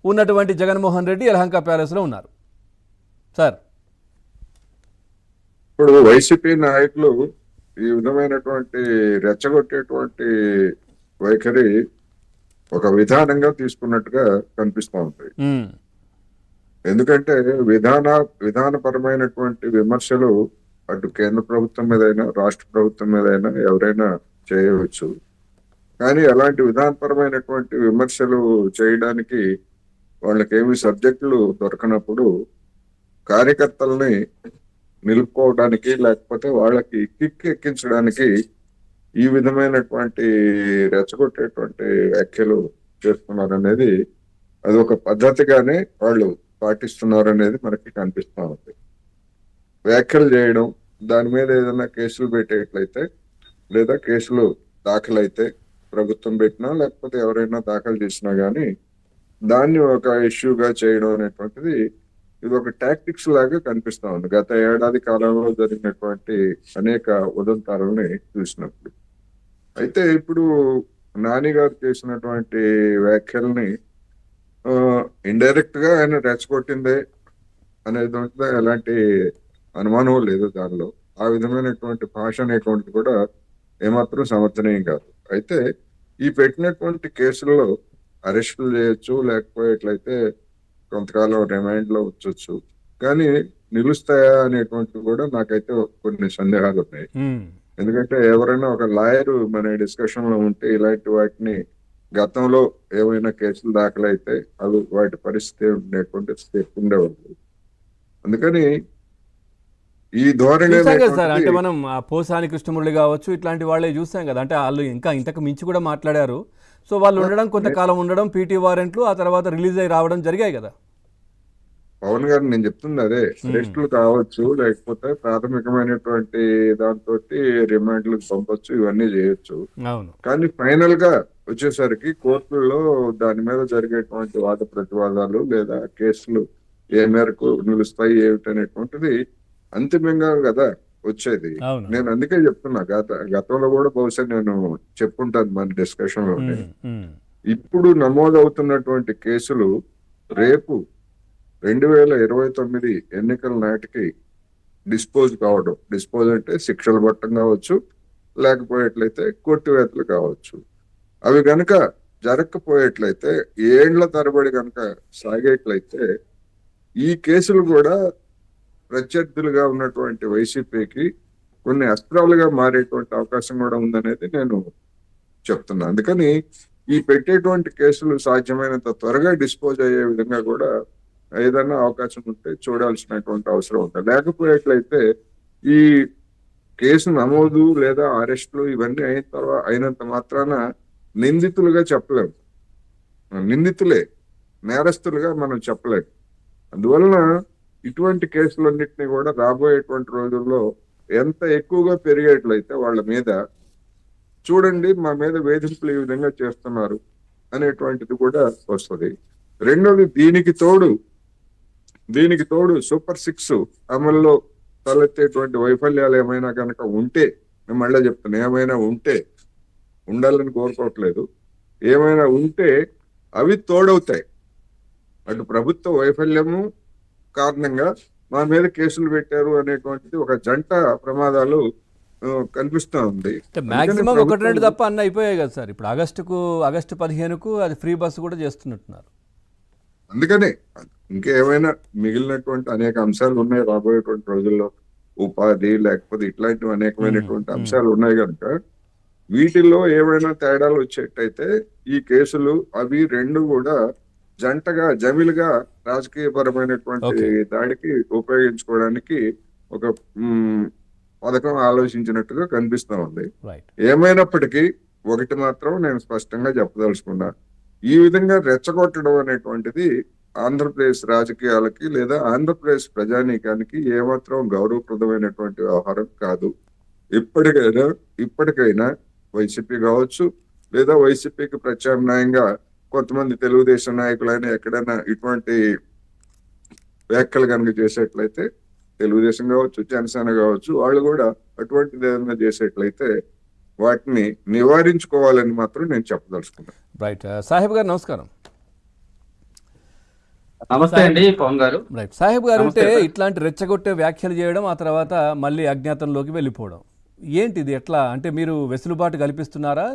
ఉన్నటువంటి జగన్మోహన్ రెడ్డి యలహంక ప్యాలెస్లో ఉన్నారు. సార్, ఇప్పుడు వైసీపీ నాయకులు ఈ విధమైనటువంటి రెచ్చగొట్టేటువంటి వైఖరి ఒక విధానంగా తీసుకున్నట్టుగా కనిపిస్తూ ఉంటాయి. ఎందుకంటే విధానపరమైనటువంటి విమర్శలు అటు కేంద్ర ప్రభుత్వం మీదైనా రాష్ట్ర ప్రభుత్వం మీదైనా ఎవరైనా చేయవచ్చు. కానీ అలాంటి విధానపరమైనటువంటి విమర్శలు చేయడానికి వాళ్ళకేమి సబ్జెక్టులు దొరకనప్పుడు కార్యకర్తల్ని నిలుపుకోవడానికి లేకపోతే వాళ్ళకి కిక్ ఎక్కించడానికి ఈ విధమైనటువంటి రెచ్చగొట్టేటువంటి వ్యాఖ్యలు చేస్తున్నారనేది అది ఒక పద్ధతిగానే వాళ్ళు పాటిస్తున్నారనేది మనకి కనిపిస్తా ఉంది. వ్యాఖ్యలు చేయడం, దాని మీద ఏదైనా కేసులు పెట్టేట్లయితే లేదా కేసులు దాఖలైతే ప్రభుత్వం పెట్టినా లేకపోతే ఎవరైనా దాఖలు చేసినా గానీ దాన్ని ఒక ఇష్యూగా చేయడం అనేటువంటిది ఇది ఒక టాక్టిక్స్ లాగా కనిపిస్తా ఉంది గత ఏడాది కాలంలో జరిగినటువంటి అనేక ఉదంతాలని చూసినప్పుడు. అయితే ఇప్పుడు నాని గారు చేసినటువంటి వ్యాఖ్యల్ని ఇండైరెక్ట్ గా ఆయన రెచ్చగొట్టిందే అనేది ఎలాంటి అనుమానం లేదు దానిలో. ఆ విధమైనటువంటి భాష అనేటువంటిది కూడా ఏమాత్రం సమర్థనీయం కాదు. అయితే ఈ పెట్టినటువంటి కేసుల్లో అరెస్టులు చేయొచ్చు, లేకపోయేట్లయితే కొంతకాలం రిమాండ్ లో ఉంచొచ్చు. కానీ నిలుస్తాయా అనేటువంటివి కూడా నాకైతే కొన్ని సందేహాలు ఉన్నాయి. ఎందుకంటే ఎవరైనా ఒక లాయర్ మన డిస్కషన్ లో ఉంటే ఇలాంటి వాటిని గతంలో ఏమైనా కేసులు దాఖలైతే అవి వాటి పరిస్థితి ఉండేటువంటి ఉండేవాళ్ళు. అందుకని ఈ ధోరణి సార్, అంటే మనం పోసాని కృష్ణమురళి కావచ్చు, ఇట్లాంటి వాళ్ళే చూసాం కదా. అంటే వాళ్ళు ఇంకా ఇంతకు మించి కూడా మాట్లాడారు. సో వాళ్ళు ఉండడం, కొంతకాలం ఉండడం, పీటీ వారెంట్లు, ఆ తర్వాత రిలీజ్ అయ్యి రావడం జరిగాయి కదా. పవన్ గారు నేను చెప్తుంది అదే, అరెస్టులు కావచ్చు, లేకపోతే ప్రాథమికమైనటువంటి దాంతో రిమాండ్లు పంపొచ్చు, ఇవన్నీ చేయొచ్చు. కానీ ఫైనల్ గా వచ్చేసరికి కోర్టుల్లో దాని మీద జరిగేటువంటి వాద ప్రతివాదాలు లేదా కేసులు ఏ మేరకు నిలుస్తాయి ఏమిటనేటువంటిది అంతిమంగా కదా వచ్చేది. నేను అందుకే చెప్తున్నా, గతంలో కూడా బహుశా నేను చెప్పుంటాను మన డిస్కషన్ లోనే. ఇప్పుడు నమోదవుతున్నటువంటి కేసులు రేపు 2029 ఎన్నికల నాటికి డిస్పోజ్ కావడం, డిస్పోజ్ అంటే శిక్షలు పట్టడం కావచ్చు, లేకపోయేట్లయితే కొట్టివేతలు కావచ్చు. అవి గనక జరగకపోయేట్లయితే, ఏళ్ల తరబడి కనుక సాగేట్లయితే ఈ కేసులు కూడా ప్రత్యర్థులుగా ఉన్నటువంటి వైసీపీకి కొన్ని అస్త్రాలుగా మారేటువంటి అవకాశం కూడా ఉందనేది నేను చెప్తున్నా. అందుకని ఈ పెట్టేటువంటి కేసులు సాధ్యమైనంత త్వరగా డిస్పోజ్ అయ్యే విధంగా కూడా ఏదైనా అవకాశం ఉంటే చూడాల్సినటువంటి అవసరం ఉంటుంది. లేకపోయేట్లయితే ఈ కేసు నమోదు లేదా అరెస్టులు ఇవన్నీ అయినంత మాత్రాన నిందితులుగా చెప్పలేము, నిందితులే నేరస్తులుగా మనం చెప్పలేము. అందువలన ఇటువంటి కేసులన్నింటినీ కూడా రాబోయేటువంటి రోజుల్లో ఎంత ఎక్కువగా పెరిగేట్లయితే వాళ్ళ మీద చూడండి మా మీద వేధింపులు ఈ విధంగా చేస్తున్నారు అనేటువంటిది కూడా వస్తుంది. రెండోది, దీనికి తోడు సూపర్ 6 అమల్లో తలెత్తేటువంటి వైఫల్యాలు ఏమైనా కనుక ఉంటే, నేను మళ్ళీ చెప్తాను, ఏమైనా ఉంటే, ఉండాలని కోరుకోవట్లేదు, ఏమైనా ఉంటే అవి తోడవుతాయి. అటు ప్రభుత్వ వైఫల్యము కారణంగా మా మీద కేసులు పెట్టారు అనేటువంటిది ఒక జంట ప్రమాదాలు కనిపిస్తా ఉంది. మాక్సిమం 1-2 తప్ప అన్నీ అయిపోయాయి కదా సార్. ఇప్పుడు ఆగస్టు 15కు అది ఫ్రీ బస్సు కూడా చేస్తున్నట్టున్నారు. అందుకనే ఇంకేమైనా మిగిలినటువంటి అనేక అంశాలు ఉన్నాయి రాబోయేటువంటి రోజుల్లో, ఉపాధి లేకపోతే ఇట్లాంటివి అనేకమైనటువంటి అంశాలు ఉన్నాయి కనుక వీటిల్లో ఏమైనా తేడాలు వచ్చేటైతే ఈ కేసులు అవి రెండు కూడా జంటగా జమిలుగా రాజకీయపరమైనటువంటి దాడికి ఉపయోగించుకోవడానికి ఒక పథకం ఆలోచించినట్టుగా కనిపిస్తా ఉంది. ఏమైనప్పటికీ ఒకటి మాత్రం నేను స్పష్టంగా చెప్పదలుచుకున్నా, ఈ విధంగా రెచ్చగొట్టడం అనేటువంటిది ఆంధ్రప్రదేశ్ రాజకీయాలకి లేదా ఆంధ్రప్రదేశ్ ప్రజానీకానికి ఏమాత్రం గౌరవప్రదమైనటువంటి వ్యవహారం కాదు. ఇప్పటికైనా వైసీపీ కావచ్చు లేదా వైసీపీకి ప్రత్యామ్నాయంగా కొంతమంది తెలుగుదేశం నాయకులైనా ఎక్కడైనా ఇటువంటి వ్యాఖ్యలు కనుక చేసేట్లయితే, తెలుగుదేశం కావచ్చు, జనసేన కావచ్చు, వాళ్ళు కూడా అటువంటిది ఏదైనా చేసేట్లయితే వాటిని నివారించుకోవాలని మాత్రం నేను చెప్పదలుచుకున్నాను. రైట్. సాహెబ్ గారు నమస్కారం. నమస్తే అండి పవన్ గారు. రైట్ సాహెబ్ గారు, నమస్తే అంటే సార్. ఇట్లాంటి రెచ్చగొట్టే వ్యాఖ్యలు చేయడం, ఆ తర్వాత మళ్ళీ అజ్ఞాతంలోకి వెళ్ళిపోవడం, ఏంటిది? ఎట్లా అంటే మీరు వెసులుబాటు కల్పిస్తున్నారా?